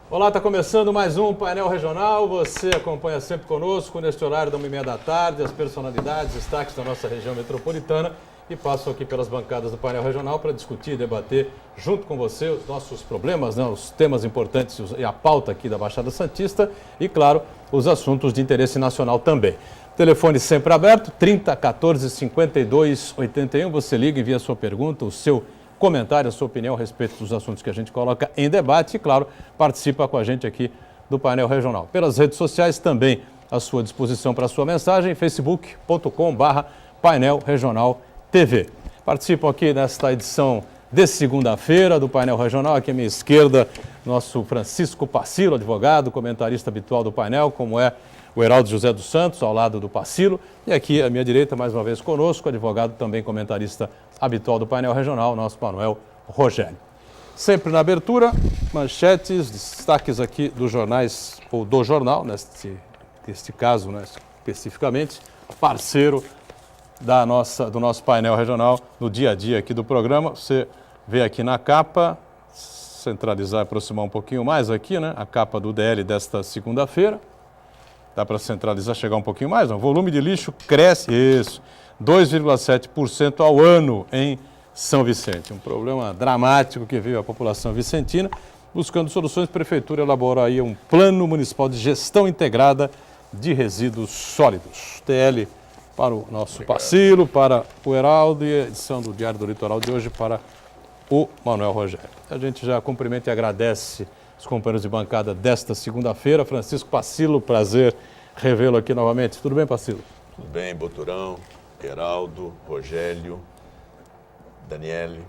Olá, está começando mais um Painel Regional. Você acompanha sempre conosco neste horário da 1h30 da tarde, as personalidades, destaques da nossa região metropolitana e passam aqui pelas bancadas do Painel Regional para discutir e debater junto com você os nossos problemas, né, os temas importantes e a pauta aqui da Baixada Santista e, claro, os assuntos de interesse nacional também. Telefone sempre aberto, 30 14 52 81. Você liga, envia a sua pergunta, o seu comentário, a sua opinião a respeito dos assuntos que a gente coloca em debate e, claro, participa com a gente aqui do Painel Regional. Pelas redes sociais também à sua disposição para a sua mensagem, facebook.com/Painel Regional TV. Participam aqui nesta edição de segunda-feira do Painel Regional, aqui à minha esquerda, nosso Francisco Pacilo, advogado, comentarista habitual do painel, como é o Heraldo José dos Santos, ao lado do Pacilo. E aqui à minha direita, mais uma vez conosco, advogado também comentarista habitual do Painel Regional, nosso Manuel Rogério. Sempre na abertura, manchetes, destaques aqui dos jornais, ou do jornal, neste caso, né, especificamente, parceiro do nosso Painel Regional no dia a dia aqui do programa. Você vê aqui na capa, centralizar, aproximar um pouquinho mais aqui, né, a capa do DL desta segunda-feira. Dá para centralizar, chegar um pouquinho mais? Não. Volume de lixo cresce, 2,7% ao ano em São Vicente. Um problema dramático que vive a população vicentina. Buscando soluções, a Prefeitura elabora aí um plano municipal de gestão integrada de resíduos sólidos. TL para o nosso Pacilo, para o Heraldo e a edição do Diário do Litoral de hoje para o Manuel Rogério. A gente já cumprimenta e agradece os companheiros de bancada desta segunda-feira. Francisco Pacilo, prazer revê-lo aqui novamente. Tudo bem, Pacilo? Tudo bem, Boturão, Heraldo, Rogério, Daniele.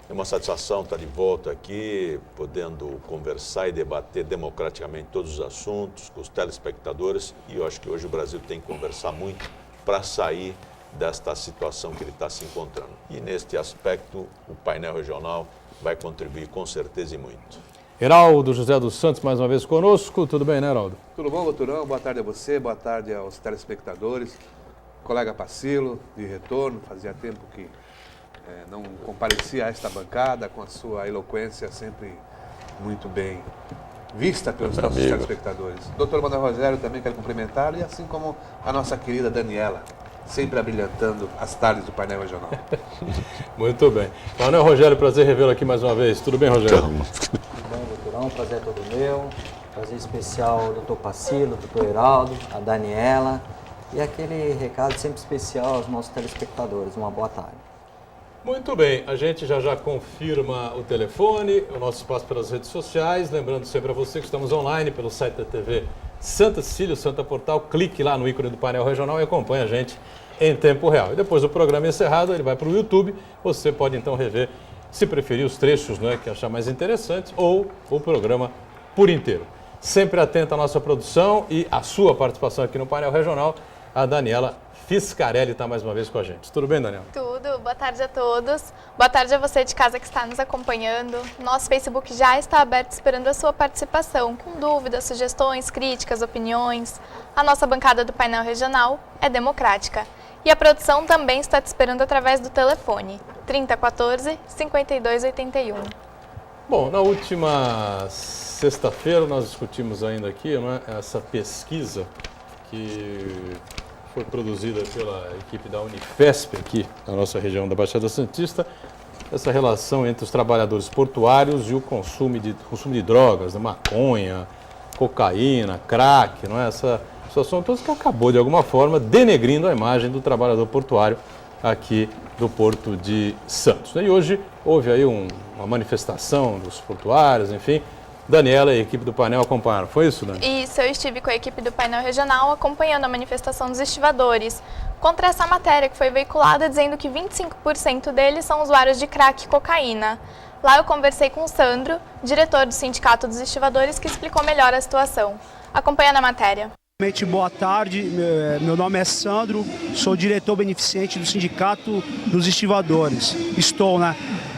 É uma satisfação estar de volta aqui, podendo conversar e debater democraticamente todos os assuntos com os telespectadores. E eu acho que hoje o Brasil tem que conversar muito para sair desta situação que ele está se encontrando. E neste aspecto, o painel regional vai contribuir com certeza e muito. Heraldo José dos Santos, mais uma vez conosco. Tudo bem, né, Heraldo? Tudo bom, Boturão? Boa tarde a você, boa tarde aos telespectadores. Colega Pacilo, de retorno, fazia tempo que não comparecia a esta bancada, com a sua eloquência sempre muito bem vista pelos nossos telespectadores. Doutor Manuel Rogério também quero cumprimentá-lo, e assim como a nossa querida Daniela, sempre abrilhantando as tardes do Painel Regional. Muito bem. Manuel Rogério, prazer revê-lo aqui mais uma vez. Tudo bem, Rogério? Tudo bem, Doutorão, prazer é todo meu. Prazer especial ao doutor Pacilo, doutor Heraldo, a Daniela. E aquele recado sempre especial aos nossos telespectadores. Uma boa tarde. Muito bem, a gente já confirma o telefone, o nosso espaço pelas redes sociais. Lembrando sempre a você que estamos online pelo site da TV Santa Cecília, o Santa Portal. Clique lá no ícone do Painel Regional e acompanhe a gente em tempo real. E depois do programa encerrado, ele vai para o YouTube. Você pode então rever, se preferir, os trechos, né, que achar mais interessantes, ou o programa por inteiro. Sempre atenta à nossa produção e à sua participação aqui no Painel Regional. A Daniela Fiscarelli está mais uma vez com a gente. Tudo bem, Daniela? Tudo. Boa tarde a todos. Boa tarde a você de casa que está nos acompanhando. Nosso Facebook já está aberto esperando a sua participação, com dúvidas, sugestões, críticas, opiniões. A nossa bancada do Painel Regional é democrática. E a produção também está te esperando através do telefone 30 14 52 81. Bom, na última sexta-feira nós discutimos ainda aqui, né, essa pesquisa que foi produzida pela equipe da Unifesp aqui na nossa região da Baixada Santista, essa relação entre os trabalhadores portuários e o consumo de drogas, de maconha, cocaína, crack, não é? Essa situação toda que acabou de alguma forma denegrindo a imagem do trabalhador portuário aqui do Porto de Santos. E hoje houve aí uma manifestação dos portuários, enfim. Daniela e a equipe do painel acompanharam, foi isso, Dani? Isso, eu estive com a equipe do Painel Regional acompanhando a manifestação dos estivadores contra essa matéria que foi veiculada dizendo que 25% deles são usuários de crack e cocaína. Lá eu conversei com o Sandro, diretor do Sindicato dos Estivadores, que explicou melhor a situação. Acompanhando a matéria. Boa tarde, meu nome é Sandro, sou diretor beneficente do Sindicato dos Estivadores. Estou, né?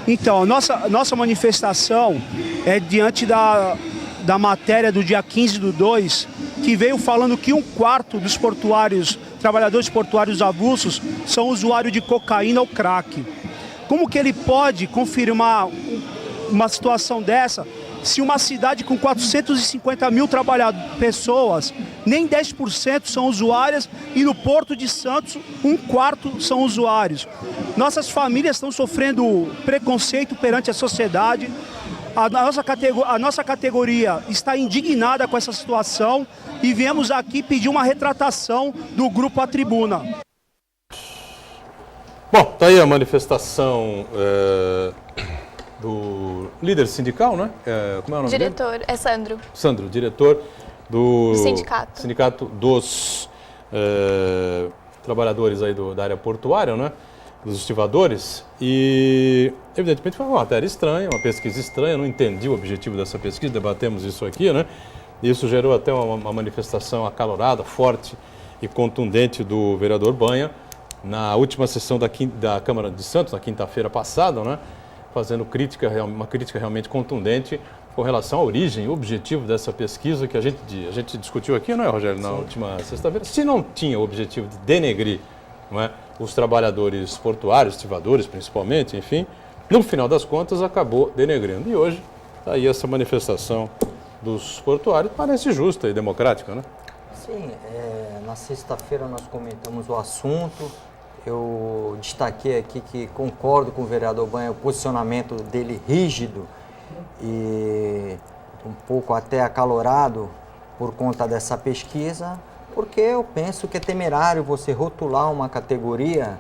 Então, nossa manifestação é diante da matéria do dia 15/2, que veio falando que 1/4 dos portuários, trabalhadores portuários avulsos, são usuários de cocaína ou crack. Como que ele pode confirmar uma situação dessa, Se uma cidade com 450 mil pessoas, nem 10% são usuárias e no Porto de Santos, 1/4 são usuários. Nossas famílias estão sofrendo preconceito perante a sociedade. A nossa categoria está indignada com essa situação e viemos aqui pedir uma retratação do Grupo A Tribuna. Bom, tá aí a manifestação do líder sindical, né? Como é o nome dele? Diretor, é Sandro. Sandro, diretor do Sindicato dos trabalhadores aí da área portuária, né? Dos estivadores. E, evidentemente, foi uma matéria estranha, uma pesquisa estranha. Eu não entendi o objetivo dessa pesquisa, debatemos isso aqui, né? Isso gerou até uma manifestação acalorada, forte e contundente do vereador Banha na última sessão da Câmara de Santos, na quinta-feira passada, né? Fazendo uma crítica realmente contundente com relação à origem e objetivo dessa pesquisa que a gente discutiu aqui, não é, Rogério, na última sexta-feira. Se não tinha o objetivo de denegrir, não é, os trabalhadores portuários, estivadores principalmente, enfim, no final das contas acabou denegrindo. E hoje, tá aí essa manifestação dos portuários, parece justa e democrática, né? Sim, na sexta-feira nós comentamos o assunto. Eu destaquei aqui que concordo com o vereador Banha, o posicionamento dele rígido e um pouco até acalorado por conta dessa pesquisa, porque eu penso que é temerário você rotular uma categoria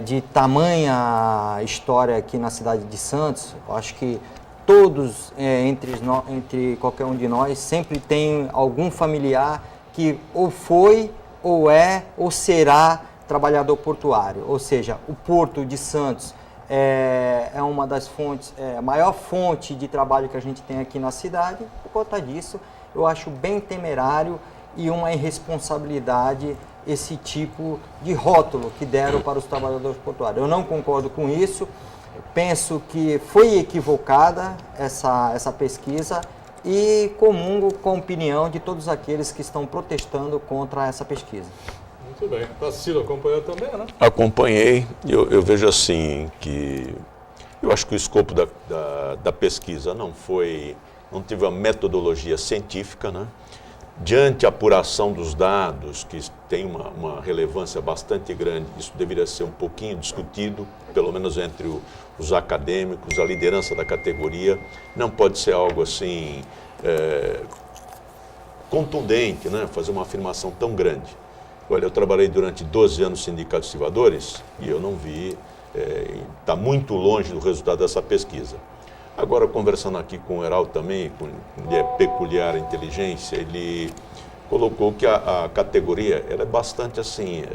de tamanha história aqui na cidade de Santos. Eu acho que todos, entre qualquer um de nós, sempre tem algum familiar que ou foi, ou é, ou será trabalhador portuário. Ou seja, o Porto de Santos é uma das fontes, a maior fonte de trabalho que a gente tem aqui na cidade. Por conta disso, eu acho bem temerário e uma irresponsabilidade esse tipo de rótulo que deram para os trabalhadores portuários. Eu não concordo com isso, penso que foi equivocada essa pesquisa e comungo com a opinião de todos aqueles que estão protestando contra essa pesquisa. Muito bem. Tarsila acompanhou também, né? Acompanhei. Eu vejo assim que eu acho que o escopo da pesquisa não teve uma metodologia científica, né? Diante a apuração dos dados, que tem uma relevância bastante grande, isso deveria ser um pouquinho discutido, pelo menos entre os acadêmicos, a liderança da categoria. Não pode ser algo assim contundente, né? Fazer uma afirmação tão grande. Olha, eu trabalhei durante 12 anos no Sindicato de Estivadores e eu não vi, está muito longe do resultado dessa pesquisa. Agora, conversando aqui com o Heraldo também, com peculiar inteligência, ele colocou que a categoria ela é bastante assim,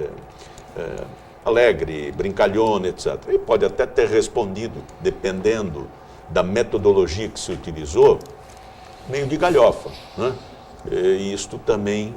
alegre, brincalhona, etc. E pode até ter respondido, dependendo da metodologia que se utilizou, meio de galhofa, né? E isto também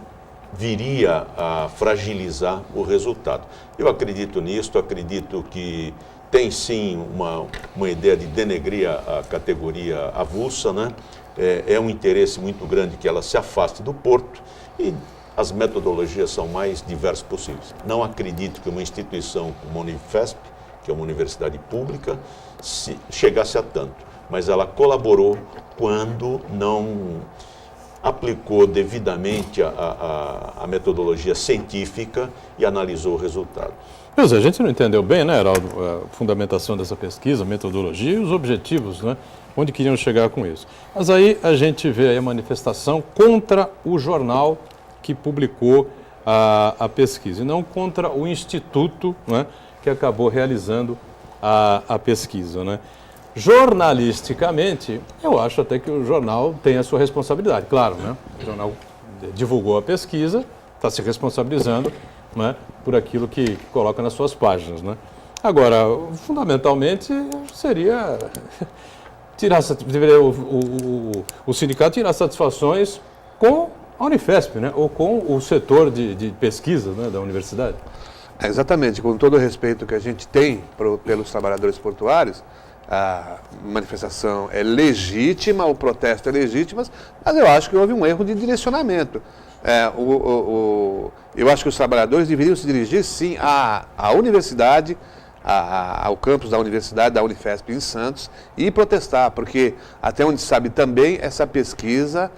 viria a fragilizar o resultado. Eu acredito nisso, acredito que tem sim uma ideia de denegrir a categoria avulsa, né? É um interesse muito grande que ela se afaste do Porto e as metodologias são mais diversas possíveis. Não acredito que uma instituição como a Unifesp, que é uma universidade pública, chegasse a tanto, mas ela colaborou quando não aplicou devidamente a metodologia científica e analisou o resultado. Pois é, a gente não entendeu bem, né, Heraldo, a fundamentação dessa pesquisa, a metodologia e os objetivos, né, onde queriam chegar com isso. Mas aí a gente vê aí a manifestação contra o jornal que publicou a pesquisa, e não contra o instituto, né, que acabou realizando a pesquisa, né. Jornalisticamente, eu acho até que o jornal tem a sua responsabilidade, claro, né? O jornal divulgou a pesquisa, está se responsabilizando, né, por aquilo que coloca nas suas páginas, né? Agora, fundamentalmente, seria o sindicato tirar satisfações com a Unifesp, né? Ou com o setor de pesquisa, né, da universidade. Exatamente, com todo o respeito que a gente tem pelos trabalhadores portuários, a manifestação é legítima, o protesto é legítimo, mas eu acho que houve um erro de direcionamento. Eu acho que os trabalhadores deveriam se dirigir, sim, à universidade, ao campus da Universidade, da Unifesp em Santos, e protestar, porque, até onde sabe também, essa pesquisa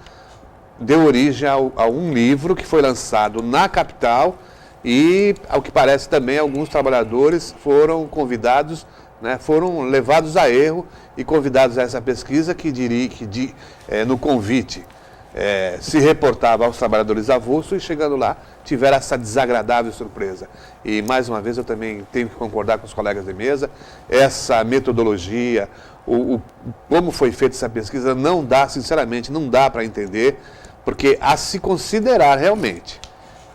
deu origem a um livro que foi lançado na capital e, ao que parece também, alguns trabalhadores foram convidados, né, foram levados a erro e convidados a essa pesquisa no convite se reportava aos trabalhadores avulsos e, chegando lá, tiveram essa desagradável surpresa. E, mais uma vez, eu também tenho que concordar com os colegas de mesa, essa metodologia, como foi feita essa pesquisa, não dá, sinceramente, não dá para entender, porque a se considerar realmente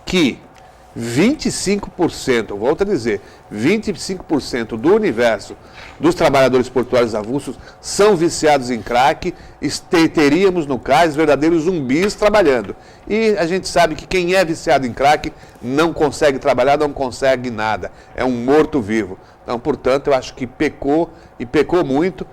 que 25%, volto a dizer, 25% do universo dos trabalhadores portuários avulsos são viciados em crack, teríamos no cais verdadeiros zumbis trabalhando. E a gente sabe que quem é viciado em crack não consegue trabalhar, não consegue nada, é um morto-vivo. Então, portanto, eu acho que pecou, e pecou muito.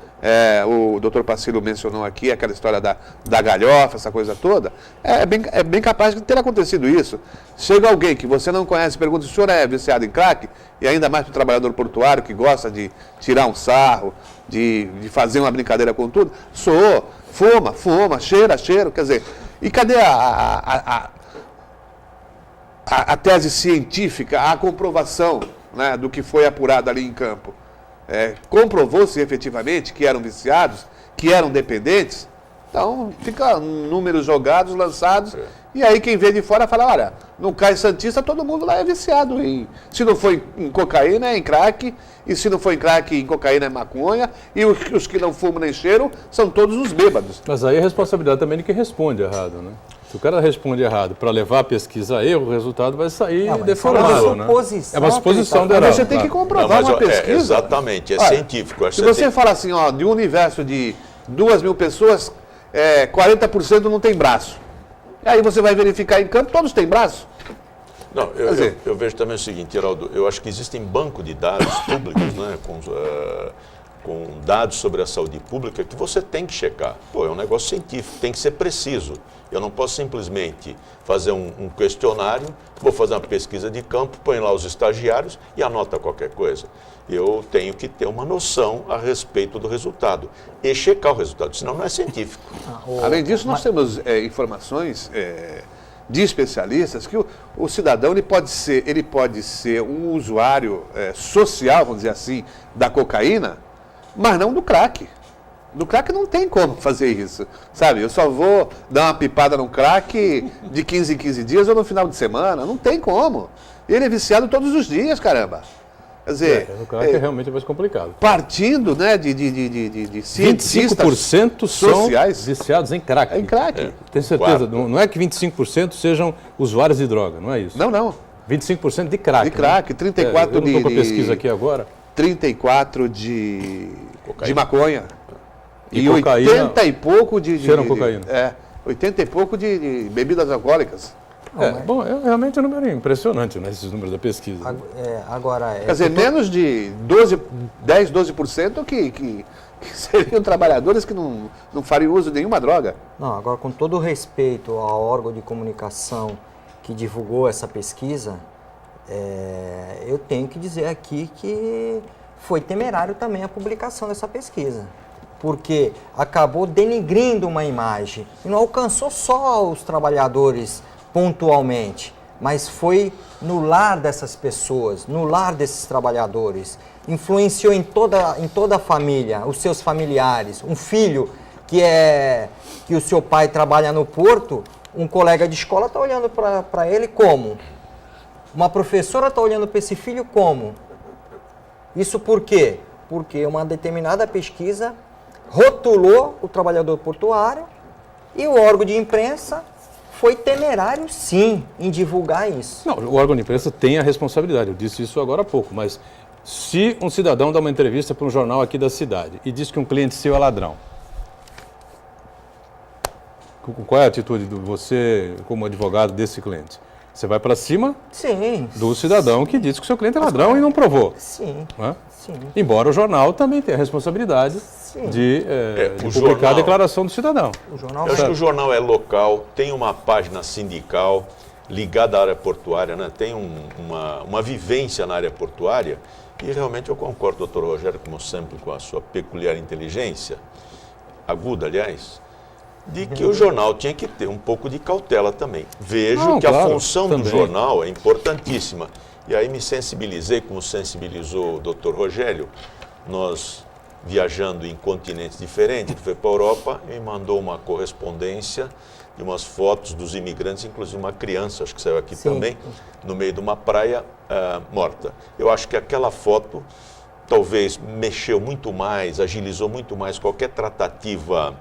O doutor Pacílio mencionou aqui aquela história da galhofa, essa coisa toda. É bem capaz de ter acontecido isso. Chega alguém que você não conhece e pergunta se o senhor é viciado em crack, e ainda mais para o trabalhador portuário que gosta de tirar um sarro, de fazer uma brincadeira com tudo. Fuma, cheira, quer dizer, e cadê a tese científica, a comprovação, né, do que foi apurado ali em campo? Comprovou-se efetivamente que eram viciados, que eram dependentes. Então, fica números jogados, lançados, e aí quem vê de fora fala, olha, no Cais Santista todo mundo lá é viciado. Se não for em cocaína, é em crack, e se não for em crack, em cocaína é maconha, e os que não fumam nem cheiram são todos os bêbados. Mas aí a responsabilidade também de quem responde errado, né? Se o cara responde errado para levar a pesquisa a erro, o resultado vai sair deformado, né? É uma suposição do errado. Você tem que comprovar uma pesquisa. Exatamente, científico. Se você fala assim, de um universo de 2.000 pessoas, 40% não tem braço. Aí você vai verificar em campo, todos têm braço. Não, eu vejo também o seguinte, Heraldo, eu acho que existem banco de dados públicos, né, com dados sobre a saúde pública que você tem que checar. É um negócio científico, tem que ser preciso. Eu não posso simplesmente fazer um questionário, vou fazer uma pesquisa de campo, põe lá os estagiários e anota qualquer coisa. Eu tenho que ter uma noção a respeito do resultado e checar o resultado, senão não é científico. Além disso, nós temos informações de especialistas que o cidadão ele pode ser um usuário social, vamos dizer assim, da cocaína, mas não do crack. Do crack não tem como fazer isso, sabe? Eu só vou dar uma pipada no crack de 15 em 15 dias ou no final de semana, não tem como. Ele é viciado todos os dias, caramba. Quer dizer, no crack é realmente mais complicado. Partindo, né, de cientistas 25% sociais são viciados em crack. Em crack. Tem certeza? Não é que 25% sejam usuários de droga, não é isso? Não. 25% de crack. De crack, né? 34 eu não estou com a pesquisa aqui agora. 34 de maconha. E cocaína, 80 e pouco de cocaína. 80 e pouco de bebidas alcoólicas. Bom, realmente é um número impressionante, né, esses números da pesquisa. Quer dizer, menos de 10, 12% que seriam trabalhadores que não fariam uso de nenhuma droga. Não, agora, com todo o respeito ao órgão de comunicação que divulgou essa pesquisa, eu tenho que dizer aqui que foi temerário também a publicação dessa pesquisa, porque acabou denigrindo uma imagem e não alcançou só os trabalhadores pontualmente, mas foi no lar dessas pessoas, no lar desses trabalhadores, influenciou em toda a família, os seus familiares, um filho que o seu pai trabalha no porto, um colega de escola está olhando para ele como? Uma professora está olhando para esse filho como? Isso por quê? Porque uma determinada pesquisa rotulou o trabalhador portuário e o órgão de imprensa foi temerário, sim, em divulgar isso. Não, o órgão de imprensa tem a responsabilidade, eu disse isso agora há pouco, mas se um cidadão dá uma entrevista para um jornal aqui da cidade e diz que um cliente seu é ladrão, qual é a atitude de você, como advogado desse cliente? Você vai para cima do cidadão que disse que o seu cliente é ladrão e não provou. Sim. Embora o jornal também tenha a responsabilidade de publicar a declaração do cidadão. Eu acho que o jornal é local, tem uma página sindical, ligado à área portuária, né? Tem uma vivência na área portuária e realmente eu concordo, doutor Rogério, como sempre, com a sua peculiar inteligência, aguda, aliás, de que o jornal tinha que ter um pouco de cautela também. Vejo que a função do jornal é importantíssima. E aí me sensibilizei, como sensibilizou o doutor Rogério, nós viajando em continentes diferentes, ele foi para a Europa e me mandou uma correspondência de umas fotos dos imigrantes, inclusive uma criança, acho que saiu aqui também, no meio de uma praia morta. Eu acho que aquela foto talvez mexeu muito mais, agilizou muito mais qualquer tratativa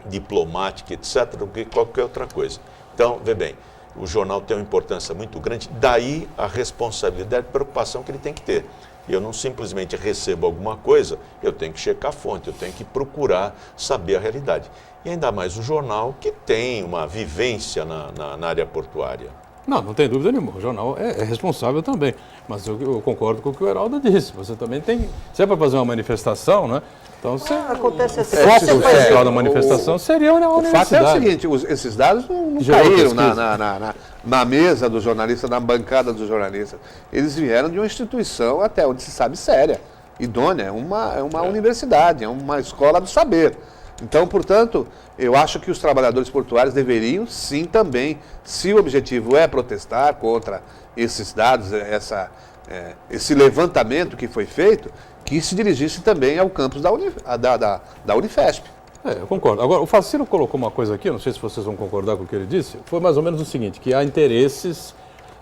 diplomática, etc., do que qualquer outra coisa. Então, vê bem, o jornal tem uma importância muito grande, daí a responsabilidade e preocupação que ele tem que ter. Eu não simplesmente recebo alguma coisa, eu tenho que checar a fonte, eu tenho que procurar saber a realidade. E ainda mais o jornal que tem uma vivência na área portuária. Não tem dúvida nenhuma, o jornal é responsável também, mas eu concordo com o que o Heraldo disse, você também tem, se é para fazer uma manifestação, né? Então, acontece assim. O foco principal da manifestação seria a universidade. O fato é o seguinte, esses dados não caíram na mesa do jornalista, na bancada dos jornalistas. Eles vieram de uma instituição, até onde se sabe, séria, idônea, é uma universidade, é uma escola do saber. Então, portanto, eu acho que os trabalhadores portuários deveriam, sim, também, se o objetivo é protestar contra esses dados, esse levantamento que foi feito, que se dirigisse também ao campus da Unifesp. Eu concordo. Agora, o Facilo colocou uma coisa aqui, não sei se vocês vão concordar com o que ele disse, foi mais ou menos o seguinte, que há interesses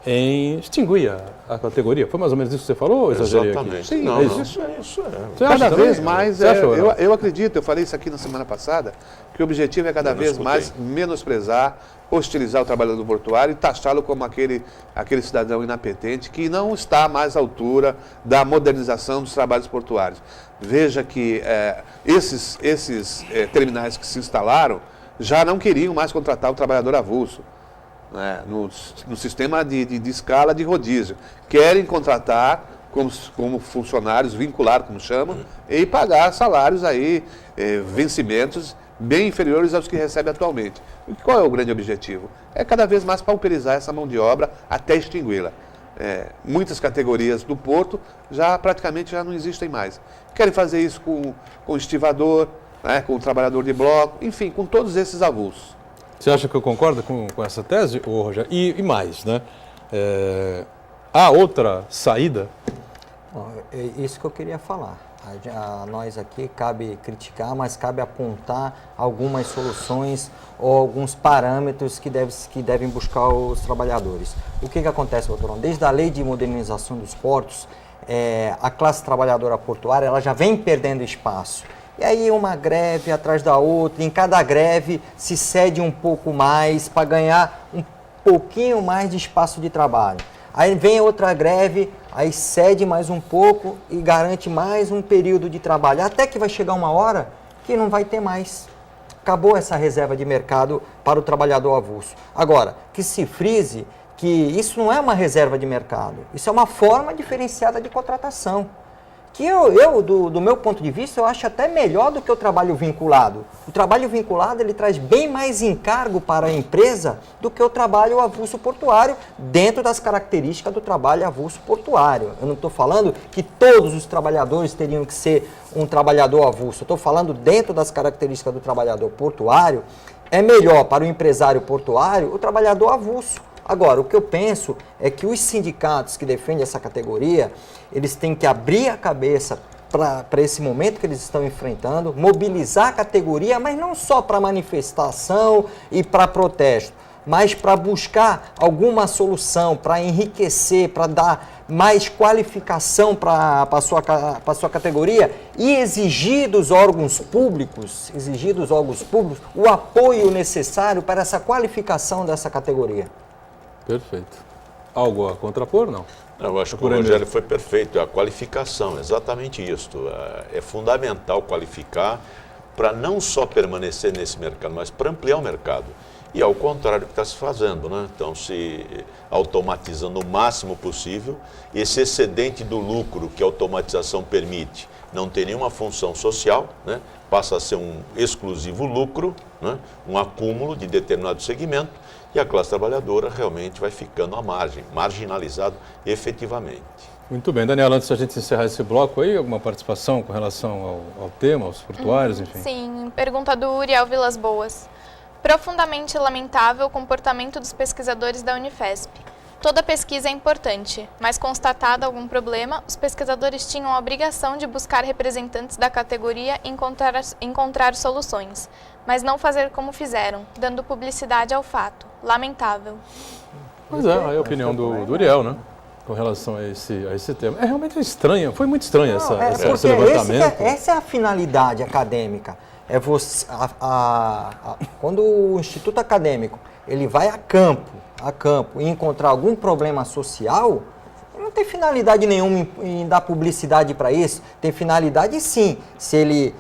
em extinguir a categoria. Foi mais ou menos isso que você falou ou exagerei aqui? Exatamente. Sim, Não, isso é. Cada vez mais, eu acredito, eu falei isso aqui na semana passada, que o objetivo é cada vez mais menosprezar, hostilizar o trabalhador portuário e taxá-lo como aquele cidadão inapetente que não está mais à altura da modernização dos trabalhos portuários. Veja que esses terminais que se instalaram já não queriam mais contratar o trabalhador avulso, né, no sistema de escala de rodízio. Querem contratar como funcionários, vincular, como chamam, e pagar salários aí, vencimentos bem inferiores aos que recebe atualmente. E qual é o grande objetivo? É cada vez mais pauperizar essa mão de obra até extingui-la. Muitas categorias do porto praticamente já não existem mais. Querem fazer isso com o estivador, né, com o trabalhador de bloco, enfim, com todos esses avulsos. Você acha que eu concordo com essa tese, Rogério? E mais, né? Há outra saída? Bom, é isso que eu queria falar. A nós aqui cabe criticar, mas cabe apontar algumas soluções ou alguns parâmetros que devem buscar os trabalhadores. O que acontece, doutorão? Desde a lei de modernização dos portos, a classe trabalhadora portuária ela já vem perdendo espaço. E aí uma greve atrás da outra, em cada greve se cede um pouco mais para ganhar um pouquinho mais de espaço de trabalho. Aí vem outra greve, aí cede mais um pouco e garante mais um período de trabalho. Até que vai chegar uma hora que não vai ter mais. Acabou essa reserva de mercado para o trabalhador avulso. Agora, que se frise que isso não é uma reserva de mercado, isso é uma forma diferenciada de contratação. Que do meu ponto de vista, eu acho até melhor do que o trabalho vinculado. O trabalho vinculado, ele traz bem mais encargo para a empresa do que o trabalho avulso portuário, dentro das características do trabalho avulso portuário. Eu não estou falando que todos os trabalhadores teriam que ser um trabalhador avulso. Eu estou falando dentro das características do trabalhador portuário, é melhor para o empresário portuário o trabalhador avulso. Agora, o que eu penso é que os sindicatos que defendem essa categoria, eles têm que abrir a cabeça para esse momento que eles estão enfrentando, mobilizar a categoria, mas não só para manifestação e para protesto, mas para buscar alguma solução, para enriquecer, para dar mais qualificação para a sua categoria e exigir dos órgãos públicos o apoio necessário para essa qualificação dessa categoria. Perfeito. Algo a contrapor, não? Eu acho que o Rogério foi perfeito. A qualificação, exatamente isso. É fundamental qualificar para não só permanecer nesse mercado, mas para ampliar o mercado. E ao contrário do que está se fazendo, né? Então, se automatizando o máximo possível, esse excedente do lucro que a automatização permite não tem nenhuma função social, né? Passa a ser um exclusivo lucro, né? Um acúmulo de determinado segmento, e a classe trabalhadora realmente vai ficando à margem, marginalizado efetivamente. Muito bem, Daniela, antes da gente encerrar esse bloco aí, alguma participação com relação ao tema, aos portuários, enfim? Sim, pergunta do Uriel Vilas Boas. Profundamente lamentável o comportamento dos pesquisadores da Unifesp. Toda pesquisa é importante, mas constatado algum problema, os pesquisadores tinham a obrigação de buscar representantes da categoria e encontrar soluções, mas não fazer como fizeram, dando publicidade ao fato. Lamentável. Pois é, aí a opinião do Uriel, né? Com relação a esse tema. É realmente estranha, foi muito estranho esse levantamento. Essa é a finalidade acadêmica. É você, quando o instituto acadêmico ele vai a campo e encontrar algum problema social, não tem finalidade nenhuma em dar publicidade para isso. Tem finalidade sim, se ele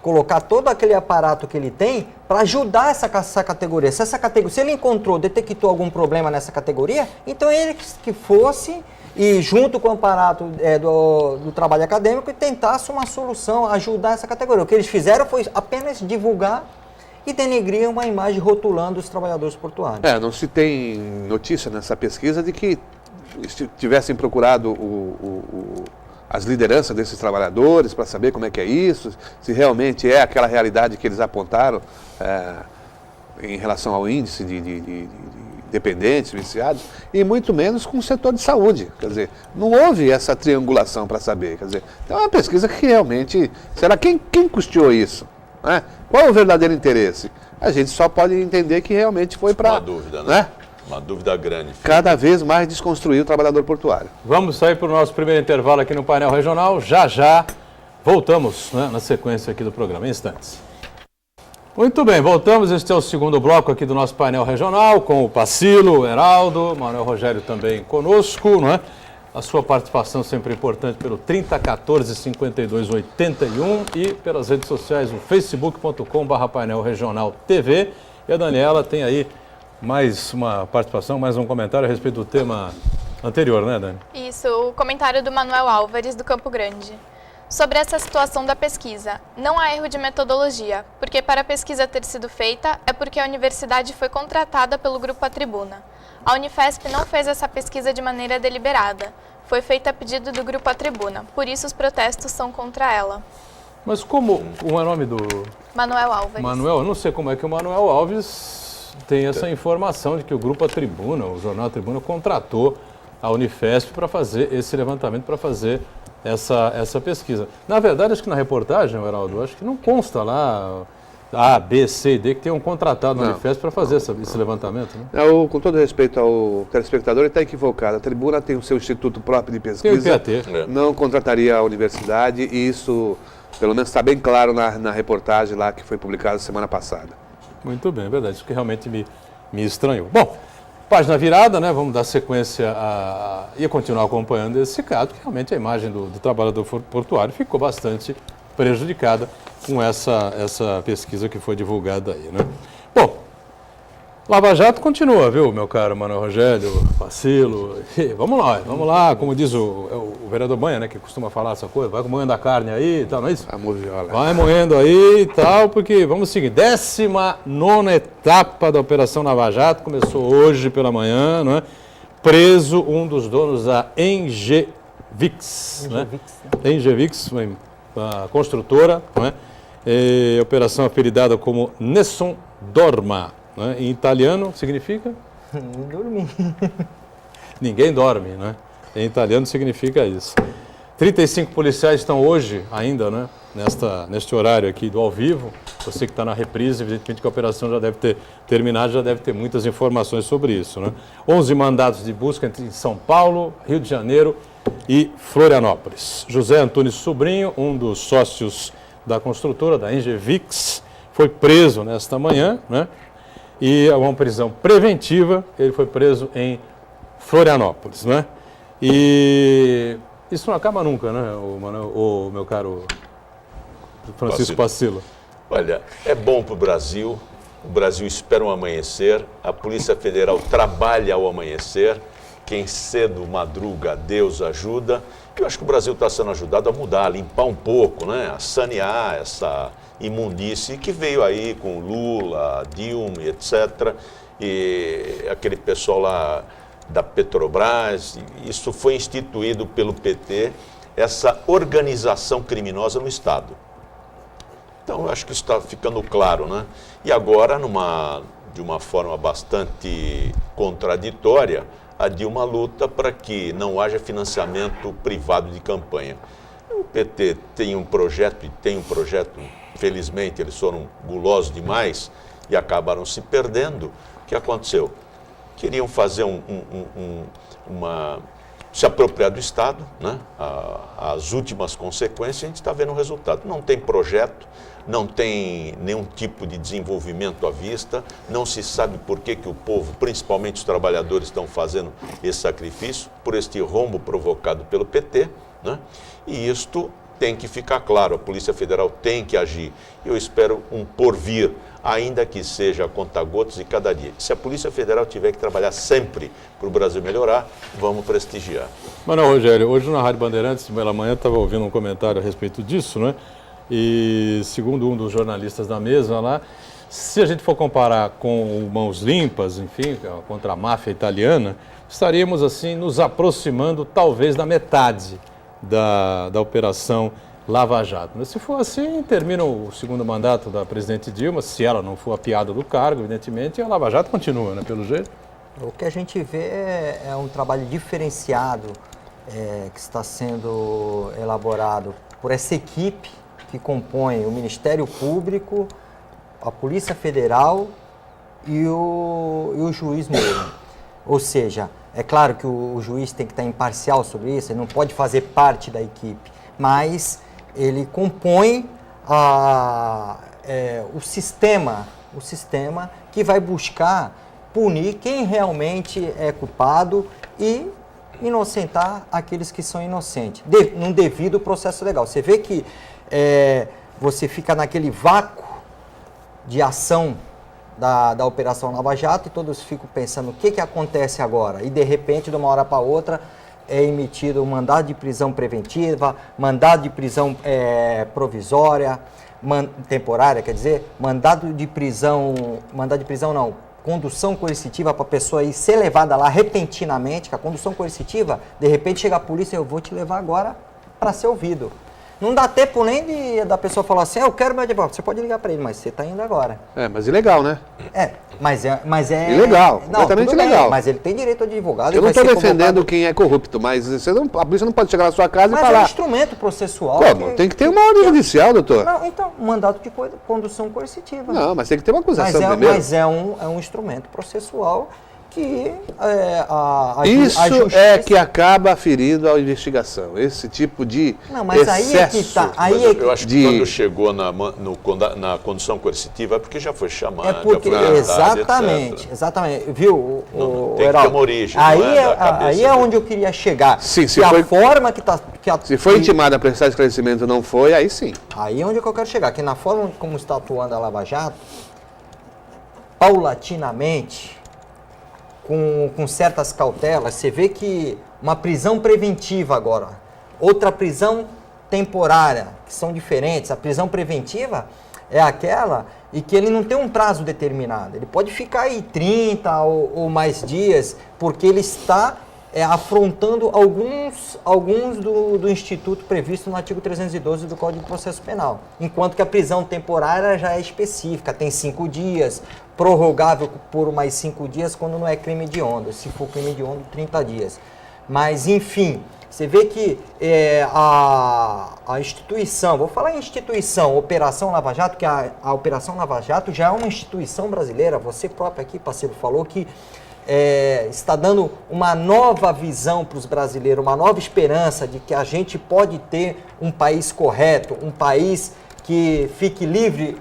colocar todo aquele aparato que ele tem para ajudar essa categoria. Se ele detectou algum problema nessa categoria, então ele que fosse e junto com o aparato do trabalho acadêmico e tentasse uma solução, ajudar essa categoria. O que eles fizeram foi apenas divulgar e denegrir uma imagem rotulando os trabalhadores portuários. Não se tem notícia nessa pesquisa de que tivessem procurado as lideranças desses trabalhadores para saber como é que é isso, se realmente é aquela realidade que eles apontaram em relação ao índice de dependentes, viciados, e muito menos com o setor de saúde. Quer dizer, não houve essa triangulação para saber. Quer dizer, então é uma pesquisa que realmente... Será quem custeou isso? Né? Qual é o verdadeiro interesse? A gente só pode entender que realmente foi para... Uma dúvida, né? Uma dúvida grande. Cada vez mais desconstruir o trabalhador portuário. Vamos sair para o nosso primeiro intervalo aqui no painel regional. Já voltamos, né, na sequência aqui do programa, em instantes. Muito bem, voltamos. Este é o segundo bloco aqui do nosso painel regional, com o Pacilo, o Heraldo, Manuel Rogério também conosco, não é? A sua participação sempre importante pelo 3014-5281 e pelas redes sociais, o facebook.com/painel regional TV. E a Daniela tem aí mais uma participação, mais um comentário a respeito do tema anterior, né, Dani? Isso, o comentário do Manuel Álvares, do Campo Grande. Sobre essa situação da pesquisa, não há erro de metodologia, porque para a pesquisa ter sido feita é porque a universidade foi contratada pelo Grupo A Tribuna. A Unifesp não fez essa pesquisa de maneira deliberada, foi feita a pedido do Grupo A Tribuna, por isso os protestos são contra ela. Mas como o nome do... Manuel Álvares. Manuel, eu não sei como é que o Manuel Alves tem essa informação de que o Grupo A Tribuna, o jornal A Tribuna, contratou a Unifesp para fazer esse levantamento, para fazer essa pesquisa. Na verdade, acho que na reportagem, Heraldo, acho que não consta lá A, B, C e D que tenham contratado a Unifesp para fazer esse levantamento. Né? Com todo respeito ao telespectador, ele está equivocado. A Tribuna tem o seu instituto próprio de pesquisa. Tem o PAT. Não contrataria a universidade e isso, pelo menos, está bem claro na reportagem lá que foi publicada semana passada. Muito bem, é verdade. Isso que realmente me estranhou. Bom, página virada, né? Vamos dar sequência e continuar acompanhando esse caso, que realmente a imagem do trabalhador portuário ficou bastante prejudicada com essa pesquisa que foi divulgada aí, né? Bom, Lava Jato continua, viu, meu caro Manuel Rogério, Pacilo, vamos lá, como diz o vereador Banha, né, que costuma falar essa coisa, vai moendo a carne aí e tal, não é isso? Vai moendo aí e tal, porque vamos seguir, 19ª etapa da Operação Lava Jato, começou hoje pela manhã, não é? Preso um dos donos da Engevix, né? Engevix, uma construtora, não é? Operação apelidada como Nessun Dorma. Né? Em italiano significa? Dormir. Ninguém dorme, né? Em italiano significa isso. 35 policiais estão hoje ainda, né? Neste horário aqui do ao vivo. Você que está na reprise, evidentemente que a operação já deve ter terminado, já deve ter muitas informações sobre isso, né? 11 mandados de busca entre São Paulo, Rio de Janeiro e Florianópolis. José Antunes Sobrinho, um dos sócios da construtora, da Engevix, foi preso nesta manhã, né? E é uma prisão preventiva, ele foi preso em Florianópolis, né? E isso não acaba nunca, né, o meu caro Francisco Pacilo? Olha, é bom para o Brasil o Brasil espera um amanhecer, a Polícia Federal trabalha ao amanhecer, quem cedo madruga, Deus ajuda. Eu acho que o Brasil está sendo ajudado a mudar, a limpar um pouco, né? A sanear essa imundície que veio aí com Lula, Dilma, etc. E aquele pessoal lá da Petrobras, isso foi instituído pelo PT, essa organização criminosa no Estado. Então, eu acho que isso está ficando claro, né? E agora, de uma forma bastante contraditória, a Dilma luta para que não haja financiamento privado de campanha. O PT tem um projeto, felizmente eles foram gulosos demais e acabaram se perdendo. O que aconteceu? Queriam fazer se apropriar do Estado, né? As últimas consequências, a gente está vendo o resultado. Não tem projeto, não tem nenhum tipo de desenvolvimento à vista, não se sabe por que o povo, principalmente os trabalhadores, estão fazendo esse sacrifício, por este rombo provocado pelo PT, né? E isto tem que ficar claro, a Polícia Federal tem que agir. Eu espero um porvir, ainda que seja a conta-gotas e cada dia. Se a Polícia Federal tiver que trabalhar sempre para o Brasil melhorar, vamos prestigiar. Manuel Rogério, hoje na Rádio Bandeirantes, pela manhã, estava ouvindo um comentário a respeito disso, né? E segundo um dos jornalistas da mesa lá, se a gente for comparar com o Mãos Limpas, enfim, contra a máfia italiana, estaríamos assim nos aproximando talvez da metade da Operação Lava Jato. Mas se for assim, termina o segundo mandato da presidente Dilma, se ela não for apiada do cargo, evidentemente, e a Lava Jato continua, né, pelo jeito. O que a gente vê é um trabalho diferenciado que está sendo elaborado por essa equipe que compõe o Ministério Público, a Polícia Federal e o juiz mesmo. Ou seja, é claro que o juiz tem que estar imparcial sobre isso, ele não pode fazer parte da equipe, mas ele compõe o sistema que vai buscar punir quem realmente é culpado e inocentar aqueles que são inocentes, num devido processo legal. Você vê que você fica naquele vácuo de ação da Operação Lava Jato e todos ficam pensando o que acontece agora. E de repente, de uma hora para outra, é emitido um mandado de prisão preventiva, mandado de prisão provisória, temporária, quer dizer, condução coercitiva para a pessoa ir ser levada lá repentinamente, que a condução coercitiva, de repente chega a polícia, eu vou te levar agora para ser ouvido. Não dá tempo nem da pessoa falar assim, eu quero meu advogado. Você pode ligar para ele, mas você está indo agora. Mas ilegal, né? Mas é... Ilegal, completamente ilegal. Mas ele tem direito a advogado. Eu não estou defendendo quem é corrupto, mas a polícia não pode chegar na sua casa e falar... Mas é um instrumento processual. Como? Tem que ter uma ordem judicial, doutor. Não, então, um mandato de condução coercitiva. Não, mas tem que ter uma acusação primeiro. Mas é um instrumento processual que Isso justiça... é que acaba ferindo a investigação. Esse tipo de Não, mas excesso. Aí é que tá. Eu acho que quando chegou na condução coercitiva é porque já foi chamado. É porque, exatamente. Viu, tem que ter uma origem. Aí é onde eu queria chegar. Sim, se a forma que está... Se foi intimado a prestar esclarecimento não foi, aí sim. Aí é onde eu quero chegar. Que na forma como está atuando a Lava Jato, paulatinamente... Com certas cautelas, você vê que uma prisão preventiva agora, outra prisão temporária, que são diferentes. A prisão preventiva é aquela e que ele não tem um prazo determinado. Ele pode ficar aí 30 ou mais dias, porque ele está afrontando alguns do instituto previsto no artigo 312 do Código de Processo Penal. Enquanto que a prisão temporária já é específica, tem 5 dias, prorrogável por mais 5 dias quando não é crime hediondo. Se for crime hediondo, 30 dias. Mas, enfim, você vê que a instituição, vou falar em instituição, Operação Lava Jato, que a Operação Lava Jato já é uma instituição brasileira. Você próprio aqui, parceiro, falou que está dando uma nova visão para os brasileiros, uma nova esperança de que a gente pode ter um país correto, um país que fique livre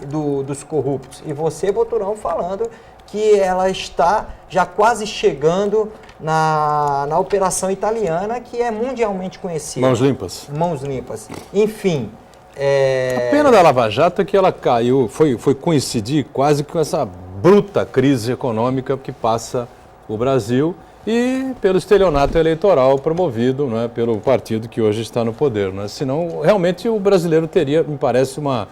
dos corruptos. E você, Boturão, falando que ela está já quase chegando na operação italiana, que é mundialmente conhecida. Mãos limpas. Mãos limpas. Enfim... A pena da Lava Jato é que ela caiu, foi coincidir quase com essa bruta crise econômica que passa o Brasil e pelo estelionato eleitoral promovido, né, pelo partido que hoje está no poder. Né? Senão, realmente, o brasileiro teria, me parece, uma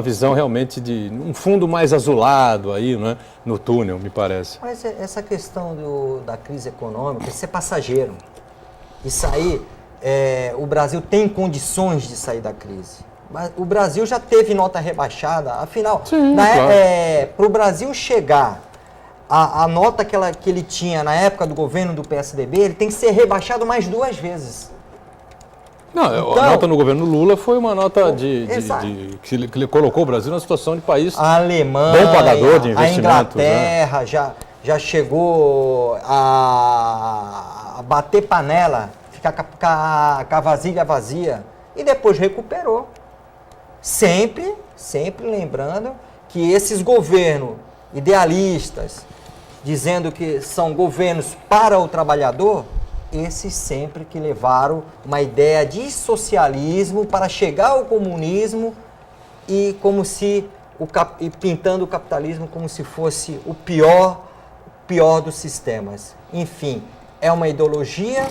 visão realmente de um fundo mais azulado aí, né, no túnel, me parece. Mas essa questão da crise econômica, isso é passageiro. Isso aí, o Brasil tem condições de sair da crise. Mas o Brasil já teve nota rebaixada, afinal, para o Brasil chegar a nota que ele tinha na época do governo do PSDB, ele tem que ser rebaixado mais 2 vezes. Não, então, a nota no governo Lula foi uma nota que colocou o Brasil numa situação de país a Alemanha, bom pagador de investimentos. A Inglaterra, né? já chegou a bater panela, ficar com a vasilha vazia, e depois recuperou. Sempre lembrando que esses governos idealistas, dizendo que são governos para o trabalhador, esses sempre que levaram uma ideia de socialismo para chegar ao comunismo e pintando o capitalismo como se fosse o pior dos sistemas. Enfim, é uma ideologia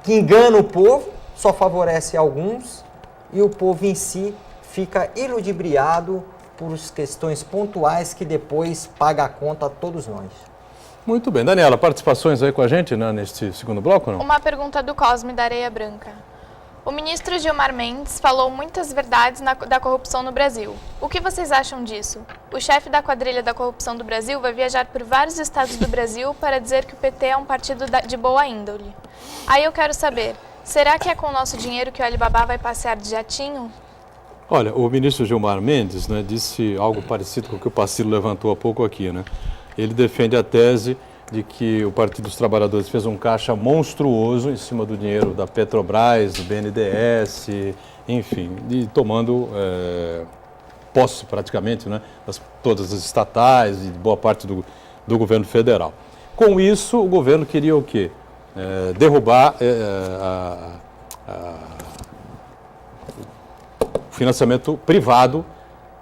que engana o povo, só favorece alguns, e o povo em si fica iludibriado por questões pontuais que depois paga a conta a todos nós. Muito bem. Daniela, participações aí com a gente, né, neste segundo bloco, não? Uma pergunta do Cosme da Areia Branca. O ministro Gilmar Mendes falou muitas verdades da corrupção no Brasil. O que vocês acham disso? O chefe da quadrilha da corrupção do Brasil vai viajar por vários estados do Brasil para dizer que o PT é um partido de boa índole. Aí eu quero saber, será que é com o nosso dinheiro que o Alibaba vai passear de jatinho? Olha, o ministro Gilmar Mendes, né, disse algo parecido com o que o Pacilo levantou há pouco aqui, né? Ele defende a tese de que o Partido dos Trabalhadores fez um caixa monstruoso em cima do dinheiro da Petrobras, do BNDES, enfim, e tomando posse praticamente, né, todas as estatais e boa parte do governo federal. Com isso, o governo queria o quê? Derrubar o financiamento privado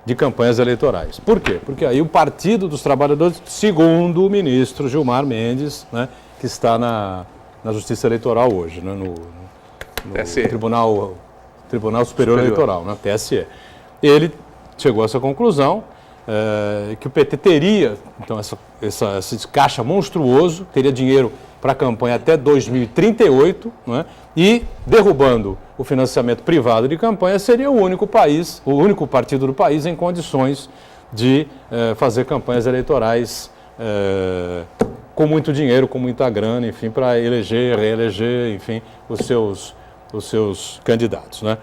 de campanhas eleitorais. Por quê? Porque aí o Partido dos Trabalhadores, segundo o ministro Gilmar Mendes, né, que está na Justiça Eleitoral hoje, né, no Tribunal Superior Eleitoral, né, TSE. Ele chegou a essa conclusão, que o PT teria, então, esse caixa monstruoso, teria dinheiro para a campanha até 2038, né, e derrubando o financiamento privado de campanha, seria o único partido do país em condições de fazer campanhas eleitorais com muito dinheiro, com muita grana, enfim, para eleger, reeleger, enfim, os seus candidatos, né?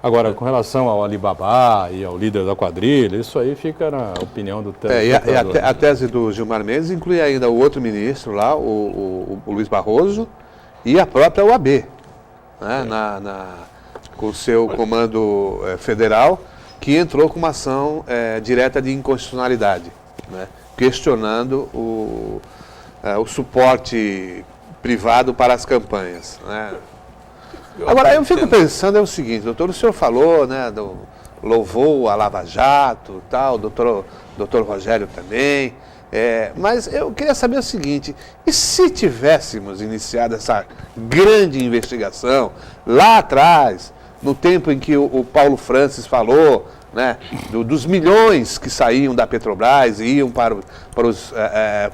Agora, com relação ao Alibaba e ao líder da quadrilha, isso aí fica na opinião do telespectador. A tese do Gilmar Mendes inclui ainda o outro ministro lá, o Luiz Barroso, e a própria OAB, né, com o seu comando federal, que entrou com uma ação direta de inconstitucionalidade, né, questionando o suporte privado para as campanhas, né. Agora, eu fico pensando o seguinte, doutor, o senhor falou, né, louvou a Lava Jato, tal, doutor Rogério também, mas eu queria saber o seguinte, e se tivéssemos iniciado essa grande investigação lá atrás, no tempo em que o Paulo Francis falou, né, dos milhões que saíam da Petrobras e iam para os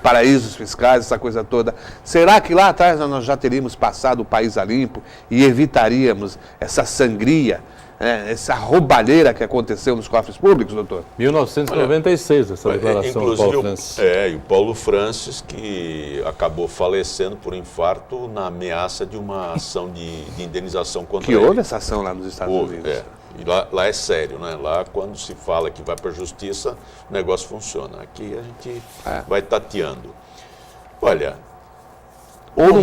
paraísos fiscais, essa coisa toda. Será que lá atrás nós já teríamos passado o país a limpo e evitaríamos essa sangria, essa roubalheira que aconteceu nos cofres públicos, doutor? 1996, essa declaração do Paulo Francis. E o Paulo Francis, que acabou falecendo por infarto na ameaça de uma ação de indenização contra ele. Que houve essa ação lá nos Estados Unidos. E lá é sério, né? Lá, quando se fala que vai para a justiça, o negócio funciona. Aqui a gente vai tateando. Olha, o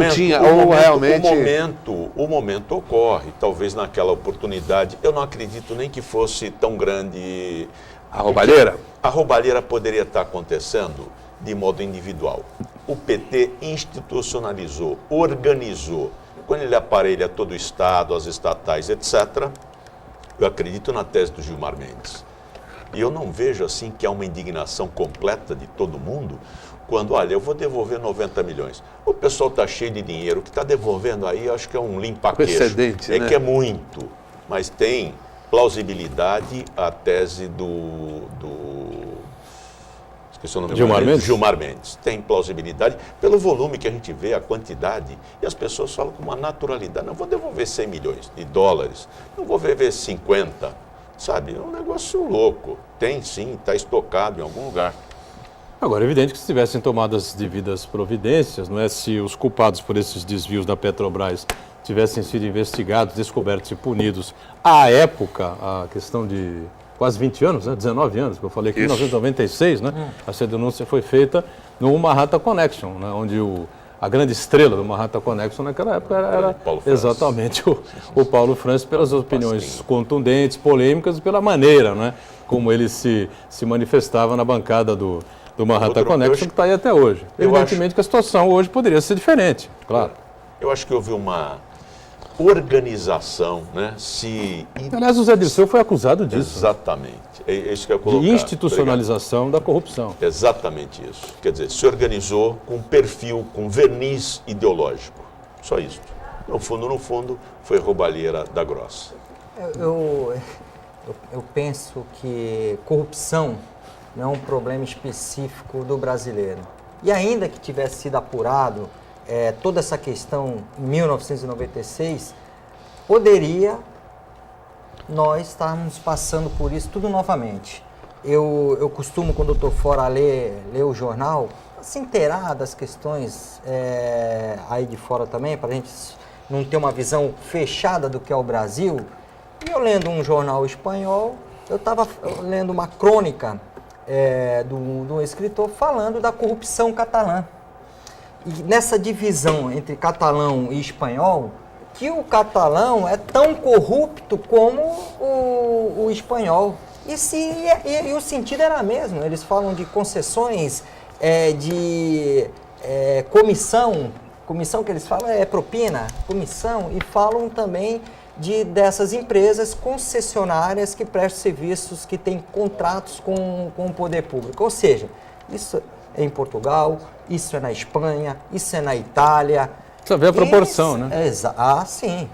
momento ocorre. Talvez naquela oportunidade, eu não acredito nem que fosse tão grande. A roubalheira? A roubalheira poderia estar acontecendo de modo individual. O PT institucionalizou, organizou. Quando ele aparelha todo o Estado, as estatais, etc., eu acredito na tese do Gilmar Mendes. E eu não vejo assim que há uma indignação completa de todo mundo quando, olha, eu vou devolver 90 milhões. O pessoal está cheio de dinheiro, o que está devolvendo aí, eu acho que é um limpa-queixo. Excedente, É né? que é muito, mas tem plausibilidade a tese esqueci o nome Gilmar dele, Mendes? Gilmar Mendes. Tem plausibilidade pelo volume que a gente vê, a quantidade, e as pessoas falam com uma naturalidade. Não vou devolver 100 milhões de dólares, não vou devolver 50, sabe? É um negócio louco. Tem sim, está estocado em algum lugar. Agora, é evidente que se tivessem tomado as devidas providências, não é? Se os culpados por esses desvios da Petrobras tivessem sido investigados, descobertos e punidos à época, a questão de quase 20 anos, né? 19 anos, que eu falei aqui, em Isso. 1996, né? Essa denúncia foi feita no Manhattan Connection, né? Onde a grande estrela do Manhattan Connection naquela época era Paulo Francis. exatamente o Paulo Francis, pelas opiniões contundentes, polêmicas e pela maneira, né? Como ele se manifestava na bancada do Manhattan Connection, que está aí até hoje. Evidentemente que a situação hoje poderia ser diferente, claro. Eu acho que houve uma organização, né? Aliás, o Zé Dirceu foi acusado disso, Exatamente. É isso que eu ia colocar. de institucionalização da corrupção. Obrigado. Exatamente isso. Quer dizer, se organizou com perfil, com verniz ideológico. Só isso. No fundo, foi roubalheira da grossa. Eu penso que corrupção não é um problema específico do brasileiro. E ainda que tivesse sido apurado toda essa questão em 1996, poderia nós estarmos passando por isso tudo novamente. Eu costumo, quando eu estou fora, ler o jornal, se inteirar das questões aí de fora também, para a gente não ter uma visão fechada do que é o Brasil. E eu lendo um jornal espanhol, eu estava lendo uma crônica de um escritor falando da corrupção catalã. E nessa divisão entre catalão e espanhol, que o catalão é tão corrupto como o espanhol. E o sentido era mesmo. Eles falam de concessões, de comissão que eles falam é propina, comissão, e falam também dessas empresas concessionárias que prestam serviços, que têm contratos com o poder público. Ou seja, isso é em Portugal, isso é na Espanha, isso é na Itália. Precisa ver a proporção, né? Sim.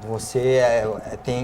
Você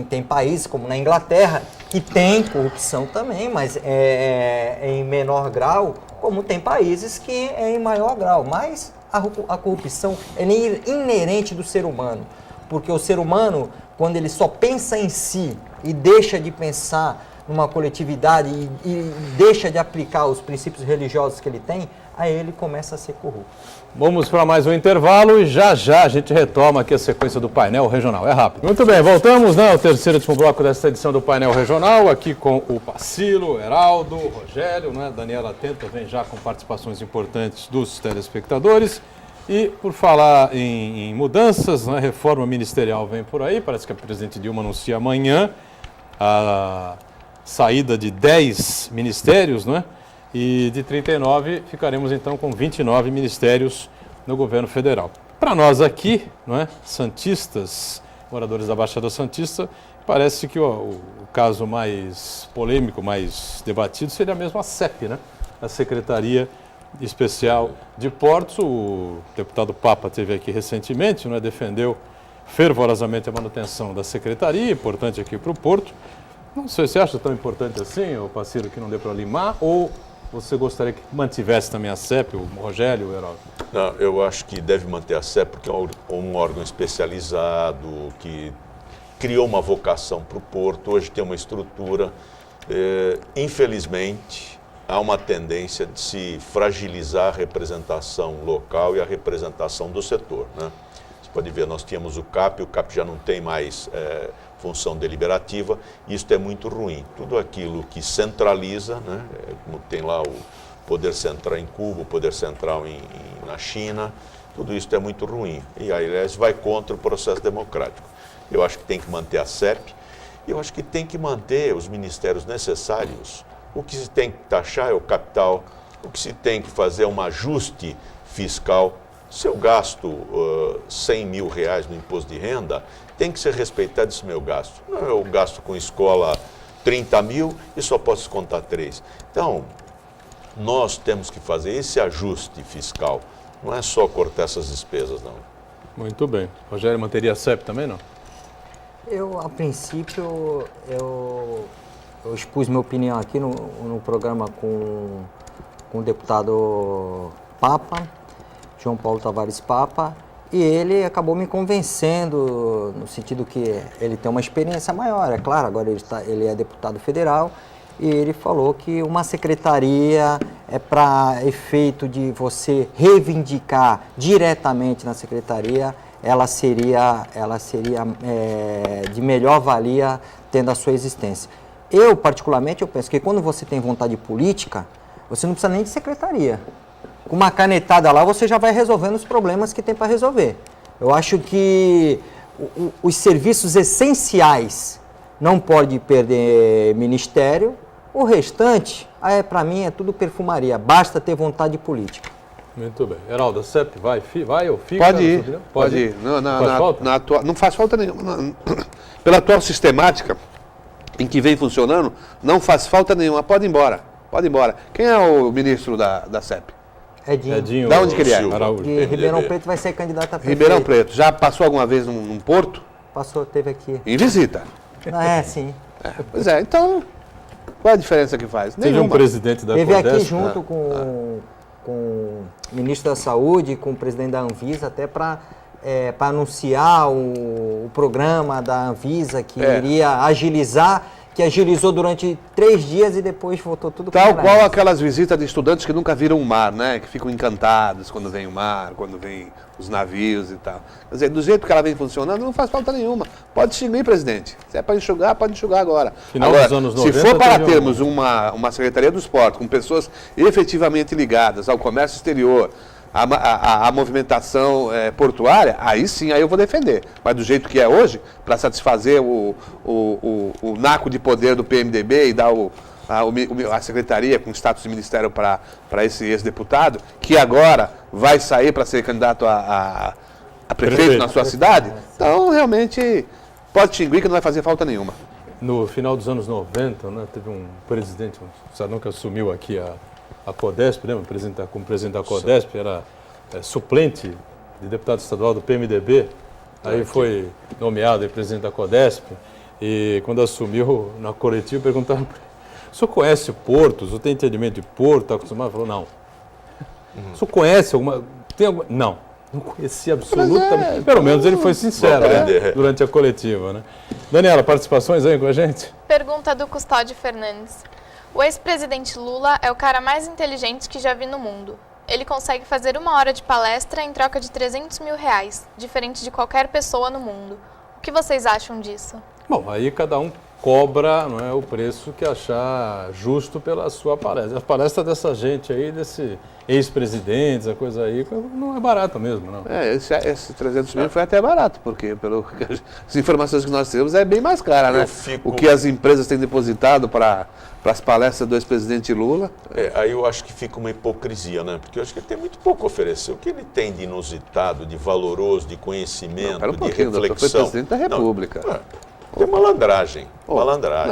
tem países como na Inglaterra que tem corrupção também, mas é em menor grau, como tem países que é em maior grau. Mas a corrupção é inerente do ser humano, porque o ser humano, quando ele só pensa em si e deixa de pensar numa coletividade e deixa de aplicar os princípios religiosos que ele tem, aí ele começa a ser corrupto. Vamos para mais um intervalo e já a gente retoma aqui a sequência do painel regional. É rápido. Muito bem, voltamos, né, ao terceiro e último bloco desta edição do painel regional, aqui com o Pacilo, Heraldo, Rogério, né, Daniela Atenta vem já com participações importantes dos telespectadores. E por falar em mudanças, né, reforma ministerial vem por aí, parece que a presidente Dilma anuncia amanhã a saída de 10 ministérios, né? E de 39 ficaremos então com 29 ministérios no governo federal. Para nós aqui, não é, santistas, moradores da Baixada Santista, parece que o caso mais polêmico, mais debatido seria mesmo a CEP, né? A Secretaria Especial de Portos. O deputado Papa esteve aqui recentemente, não é, defendeu fervorosamente a manutenção da secretaria, importante aqui para o Porto. Não sei se você acha tão importante assim, o Pacilo, que não deu para limar, ou você gostaria que mantivesse também a CEP, o Rogério, o Heraldo? Não, eu acho que deve manter a CEP porque é um órgão especializado, que criou uma vocação para o Porto, hoje tem uma estrutura. Infelizmente, há uma tendência de se fragilizar a representação local e a representação do setor, né? Você pode ver, nós tínhamos o CAP já não tem mais função deliberativa, e isso é muito ruim. Tudo aquilo que centraliza, né, como tem lá o poder central em Cuba, o poder central na China, tudo isso é muito ruim. E aí, aliás, vai contra o processo democrático. Eu acho que tem que manter a CEP, e eu acho que tem que manter os ministérios necessários. O que se tem que taxar é o capital, o que se tem que fazer é um ajuste fiscal. Se eu gasto R$100 mil no imposto de renda, tem que ser respeitado esse meu gasto. Não, eu gasto com escola 30 mil e só posso contar 3. Então, nós temos que fazer esse ajuste fiscal. Não é só cortar essas despesas, não. Muito bem. Rogério, manteria a CEP também, não? Eu, a princípio, eu expus minha opinião aqui no programa com o deputado Papa, João Paulo Tavares Papa, e ele acabou me convencendo no sentido que ele tem uma experiência maior, é claro, agora ele é deputado federal, e ele falou que uma secretaria é para efeito de você reivindicar diretamente na secretaria, ela seria de melhor valia tendo a sua existência. Eu, particularmente, eu penso que quando você tem vontade política, você não precisa nem de secretaria. Com uma canetada lá, você já vai resolvendo os problemas que tem para resolver. Eu acho que os serviços essenciais não pode perder ministério, o restante, para mim, é tudo perfumaria, basta ter vontade política. Muito bem. Heraldo, a CEP vai ou fica? Pode ir, pode ir. Não faz falta nenhuma. Pela atual sistemática em que vem funcionando, não faz falta nenhuma. Pode ir embora, pode ir embora. Quem é o ministro da CEP? Edinho. Da onde que ele é? Araújo. E Ribeirão Preto vai ser candidato a prefeito. Ribeirão Preto. Já passou alguma vez num porto? Passou, teve aqui. Em visita. Sim. Pois é, então, qual é a diferença que faz? Teve um presidente da Teve Codesp, aqui junto com o ministro da Saúde, com o presidente da Anvisa, até para anunciar o programa da Anvisa que iria agilizar, que agilizou durante 3 dias e depois voltou tudo Tal para qual aquelas visitas de estudantes que nunca viram o mar, né? Que ficam encantados quando vem o mar, quando vem os navios e tal. Quer dizer, do jeito que ela vem funcionando, não faz falta nenhuma. Pode extinguir, presidente. Se é para enxugar, pode enxugar agora. Final Agora, dos anos 90, se for para teve termos uma Secretaria do Esporte com pessoas efetivamente ligadas ao comércio exterior, a movimentação portuária, aí sim, aí eu vou defender. Mas do jeito que é hoje, para satisfazer o naco de poder do PMDB e dar a secretaria com status de ministério para esse ex-deputado, que agora vai sair para ser candidato a prefeito na sua cidade, então realmente pode extinguir que não vai fazer falta nenhuma. No final dos anos 90, né, teve um presidente, um cidadão que assumiu aqui a Codesp, lembra? Como presidente da Codesp, era suplente de deputado estadual do PMDB, aí foi nomeado presidente da Codesp, e quando assumiu na coletiva, perguntaram para ele: o senhor conhece portos? O senhor tem entendimento de porto? Está acostumado? Ele falou: não. O senhor conhece alguma... Não conhecia absolutamente. Pelo menos ele foi sincero, né, durante a coletiva, né? Daniela, participações aí com a gente? Pergunta do Custódio Fernandes. O ex-presidente Lula é o cara mais inteligente que já vi no mundo. Ele consegue fazer 1 hora de palestra em troca de R$300 mil, diferente de qualquer pessoa no mundo. O que vocês acham disso? Bom, aí cada um cobra, não é, o preço que achar justo pela sua palestra. A palestra dessa gente aí, desse ex-presidentes, a coisa aí, não é barata mesmo, não. Esse 300 mil foi até barato, porque as informações que nós temos é bem mais cara, né? O que as empresas têm depositado para as palestras do ex-presidente Lula. Aí eu acho que fica uma hipocrisia, né? Porque eu acho que ele tem muito pouco a oferecer. O que ele tem de inusitado, de valoroso, de conhecimento, de reflexão? Doutor, foi presidente da República. Tem malandragem,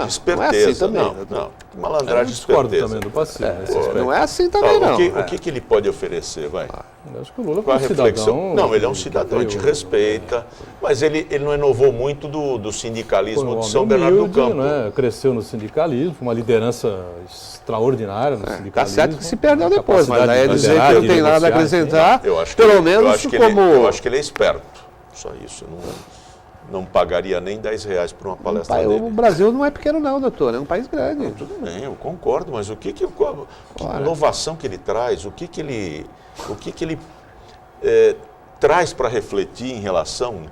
esperteza. Não. Malandragem, eu discordo esperteza. também do Pacílio. Não é assim também, não. O que ele pode oferecer, vai? Eu acho que o Lula Com a foi um reflexão. cidadão... Não, ele é um cidadão, a gente respeita, mas ele não inovou muito do sindicalismo de São Bernardo do Campo. Né? Cresceu no sindicalismo, uma liderança extraordinária no sindicalismo. Tá certo que se perdeu depois, mas aí ele dizer que não tem nada a acrescentar, Eu acho que ele é esperto, só isso. Não pagaria nem R$10 por uma palestra dele. O Brasil não é pequeno não, doutor, é um país grande. Tudo bem, eu concordo, mas que inovação que ele traz, o que ele traz para refletir em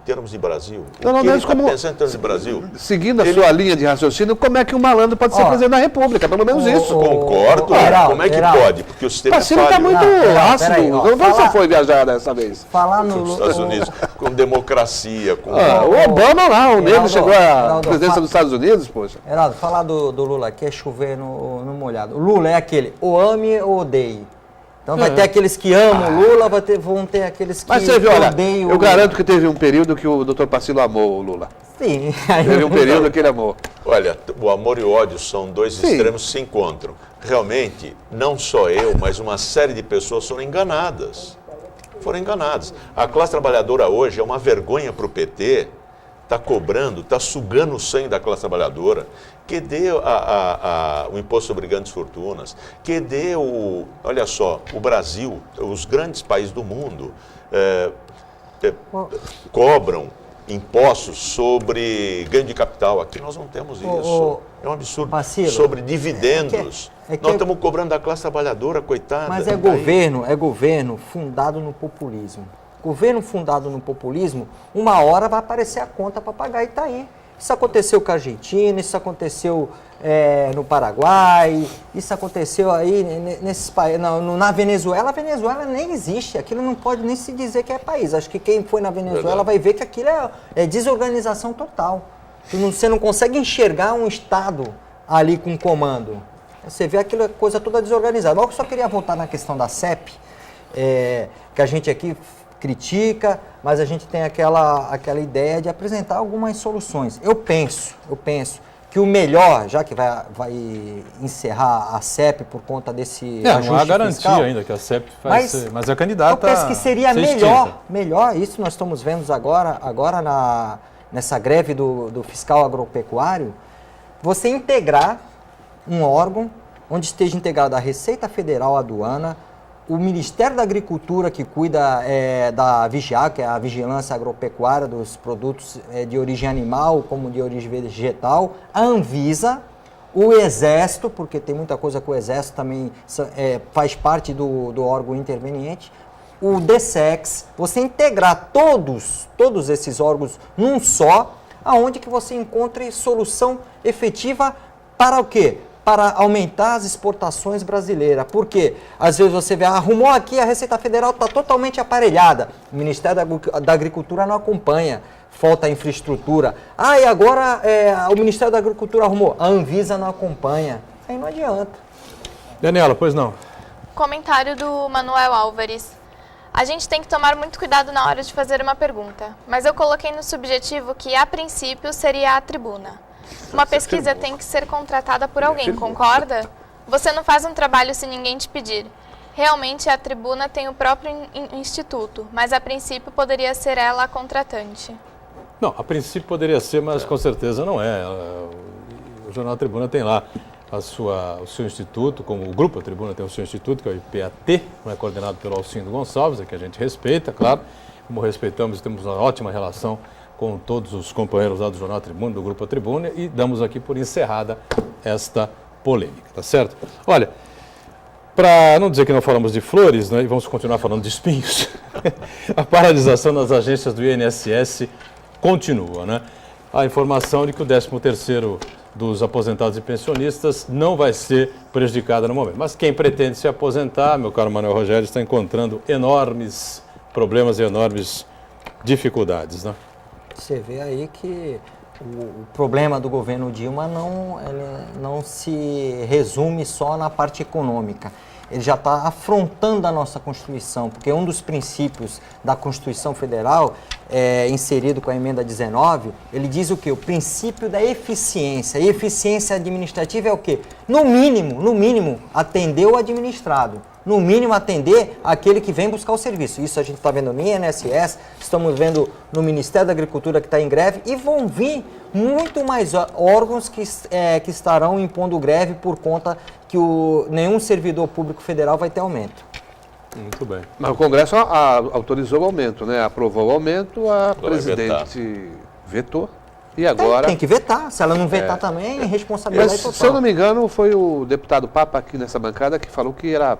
termos de Brasil? Pelo menos como pensando em termos de Brasil? Seguindo a sua linha de raciocínio, como é que um malandro pode ser presidente da República? Pelo menos isso. Concordo. Como é que pode? Porque o sistema Pacílio está muito ácido. Onde você foi viajar dessa vez? Falar nos Estados Unidos, com democracia, com... o Obama lá, o negro chegou à presidência dos Estados Unidos, poxa. Heraldo, falar do Lula aqui é chover no molhado. O Lula é aquele, ou ame ou odeie. Então vai ter aqueles que amam o Lula, vão ter aqueles que Mas você viu, olha, odeiam eu garanto que teve um período que o Dr. Pacilo amou o Lula. Sim. Teve um período que ele amou. Olha, o amor e o ódio são dois Sim. extremos que se encontram. Realmente, não só eu, mas uma série de pessoas foram enganadas. Foram enganadas. A classe trabalhadora hoje é uma vergonha para o PT, está cobrando, está sugando o sangue da classe trabalhadora, que dê o imposto sobre grandes fortunas, que dê olha só, o Brasil, os grandes países do mundo cobram impostos sobre ganho de capital. Aqui nós não temos isso. É um absurdo. Pacilo, sobre dividendos. Nós estamos cobrando da classe trabalhadora, coitada. Mas é governo fundado no populismo. Governo fundado no populismo, uma hora vai aparecer a conta para pagar e está aí. Isso aconteceu com a Argentina, isso aconteceu no Paraguai, isso aconteceu aí nesses países. Na Venezuela, a Venezuela nem existe, aquilo não pode nem se dizer que é país. Acho que quem foi na Venezuela vai ver que aquilo é desorganização total. Você não consegue enxergar um Estado ali com comando. Você vê aquela coisa toda desorganizada. Mas eu só queria voltar na questão da CEP, que a gente aqui critica, mas a gente tem aquela ideia de apresentar algumas soluções. Eu penso que o melhor, já que vai encerrar a CEP por conta desse ajuste não há garantia fiscal, ainda que a CEP vai ser, mas a candidata... Eu penso que seria melhor, isso nós estamos vendo agora nessa greve do fiscal agropecuário, você integrar um órgão onde esteja integrado a Receita Federal, a aduana, o Ministério da Agricultura, que cuida da VIGIA, que é a Vigilância Agropecuária dos produtos de origem animal como de origem vegetal, a Anvisa, o Exército, porque tem muita coisa que o Exército também faz parte do órgão interveniente, o DSEX, você integrar todos esses órgãos num só, aonde que você encontre solução efetiva para o quê? Para aumentar as exportações brasileiras. Porque às vezes você vê, arrumou aqui, a Receita Federal está totalmente aparelhada. O Ministério da Agricultura não acompanha, falta infraestrutura. E agora o Ministério da Agricultura arrumou, a Anvisa não acompanha. Aí não adianta. Daniela, pois não. Comentário do Manuel Álvares. A gente tem que tomar muito cuidado na hora de fazer uma pergunta, mas eu coloquei no subjetivo que, a princípio, seria a tribuna. Uma pesquisa tem que ser contratada por alguém, concorda? Você não faz um trabalho se ninguém te pedir. Realmente a tribuna tem o próprio instituto, mas a princípio poderia ser ela a contratante. Não, a princípio poderia ser, mas com certeza não é. O Jornal Tribuna tem lá o seu instituto, como o Grupo Tribuna tem o seu instituto, que é o IPAT, coordenado pelo Alcindo Gonçalves, que a gente respeita, claro. Como respeitamos, temos uma ótima relação com todos os companheiros lá do Jornal Tribuna, do Grupo Tribuna, e damos aqui por encerrada esta polêmica, tá certo? Olha, para não dizer que não falamos de flores, né, e vamos continuar falando de espinhos, a paralisação das agências do INSS continua, né? A informação de que o 13º dos aposentados e pensionistas não vai ser prejudicada no momento. Mas quem pretende se aposentar, meu caro Manuel Rogério, está encontrando enormes problemas e enormes dificuldades, né? Você vê aí que o problema do governo Dilma não se resume só na parte econômica. Ele já está afrontando a nossa Constituição, porque um dos princípios da Constituição Federal, inserido com a emenda 19, ele diz o quê? O princípio da eficiência. E eficiência administrativa é o quê? No mínimo, atender o administrado. No mínimo, atender aquele que vem buscar o serviço. Isso a gente está vendo no INSS, estamos vendo no Ministério da Agricultura, que está em greve, e vão vir muito mais órgãos que estarão impondo greve por conta que nenhum servidor público federal vai ter aumento. Muito bem. Mas o Congresso autorizou o aumento, né? Aprovou o aumento, a presidente vetou. E agora... Tem que vetar. Se ela não vetar também, é responsabilidade total. Se eu não me engano, foi o deputado Papa aqui nessa bancada que falou que era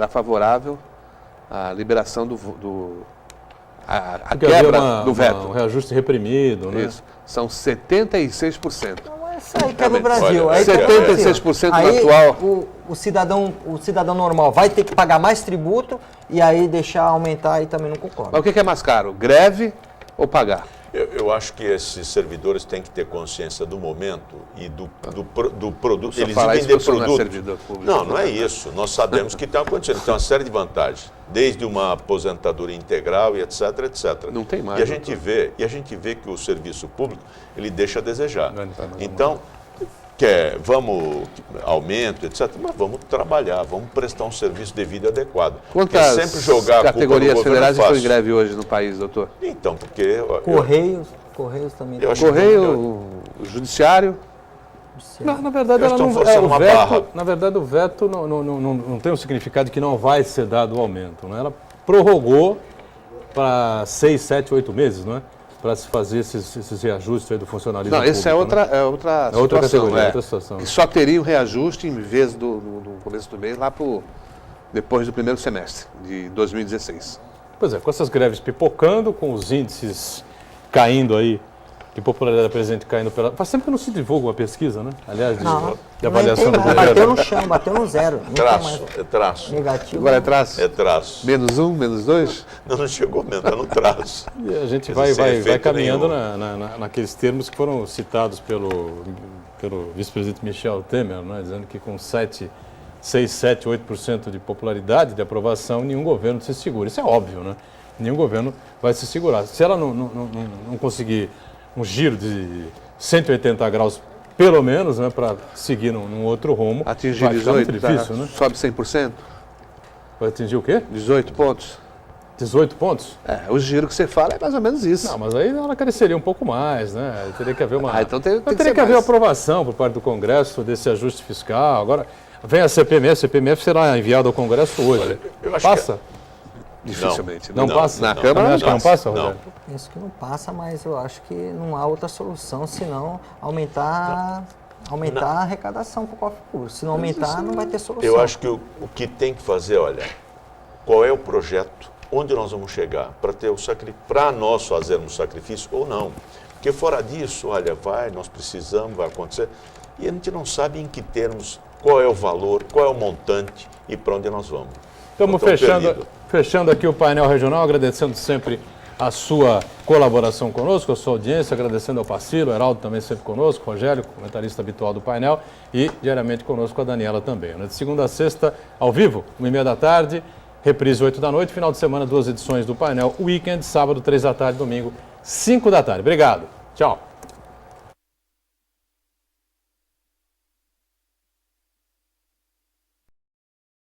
favorável à liberação a quebra do veto. Um reajuste reprimido, né? Isso. São 76%. Isso aí que é no Brasil. Aí 76% no atual. O cidadão normal vai ter que pagar mais tributo e aí deixar aumentar, aí também não concordo. Mas o que é mais caro? Greve ou pagar? Eu acho que esses servidores têm que ter consciência do momento e do produto. Eles falar isso vendem porque o senhor não é produto. servidor público. Não é isso. Nós sabemos que está acontecendo. Tem uma série de vantagens, desde uma aposentadoria integral e etc, etc. Não tem mais, E a gente vê que o serviço público ele deixa a desejar. Então, aumento, etc. Mas vamos trabalhar, vamos prestar um serviço devido e adequado. Quantas sempre jogar categorias federais estão em fácil. greve hoje no país, doutor? Então, porque... Correios também. Eu acho Correio, o Judiciário. Na verdade, Eles ela estão não, forçando uma barra. na verdade, o veto não tem um significado de que não vai ser dado o aumento. Né? Ela prorrogou para 6, 7, 8 meses, não é? Para se fazer esses reajustes aí do funcionalismo Não, essa público, é outra É outra situação. categoria, outra situação. Que só teria um reajuste em vez no começo do mês, depois do primeiro semestre de 2016. Pois é, com essas greves pipocando, com os índices caindo aí, de popularidade da presidente caindo pela... Faz tempo que não se divulga uma pesquisa, né? Aliás, de avaliação do governo. Bateu no chão, bateu no zero. Nunca Traço, mais. é traço. Negativo. Agora é traço? É traço. Menos 1, menos 2? Não chegou mesmo, está no traço. E a gente Quer dizer, sem vai efeito caminhando nenhum. naqueles termos que foram citados pelo vice-presidente Michel Temer, né? Dizendo que com 6, 7, 8% de popularidade, de aprovação, nenhum governo se segura. Isso é óbvio, né? Nenhum governo vai se segurar. Se ela não conseguir um giro de 180 graus, pelo menos, né, para seguir num outro rumo, Atingir vai ficar 18, muito difícil, né? sobe 100%? Vai atingir o quê? 18 pontos? 18 pontos? O giro que você fala é mais ou menos isso. Não, mas aí ela cresceria um pouco mais, né? Teria que haver uma... Então tem que teria ser que haver mais. aprovação por parte do Congresso desse ajuste fiscal. Agora, vem a CPMF será enviada ao Congresso hoje. eu acho passa? Dificilmente. Não passa? Na não. Câmara Também acho que não passa, Não. Rogério? Penso que não passa, mas eu acho que não há outra solução senão aumentar a arrecadação para o cofre público. Se não aumentar, não vai ter solução. Eu acho que o que tem que fazer, olha, qual é o projeto, onde nós vamos chegar, para nós fazermos sacrifício ou não. Porque fora disso, olha, nós precisamos, vai acontecer, e a gente não sabe em que termos, qual é o valor, qual é o montante e para onde nós vamos. Estamos fechando aqui o painel regional, agradecendo sempre a sua colaboração conosco, a sua audiência, agradecendo ao Pacilo, Heraldo também sempre conosco, Rogério, comentarista habitual do painel, e diariamente conosco a Daniela também. De segunda a sexta, ao vivo, 1h30 da tarde, reprise 8 da noite, final de semana, 2 edições do painel, weekend, sábado, 3 da tarde, domingo, 5 da tarde. Obrigado, tchau.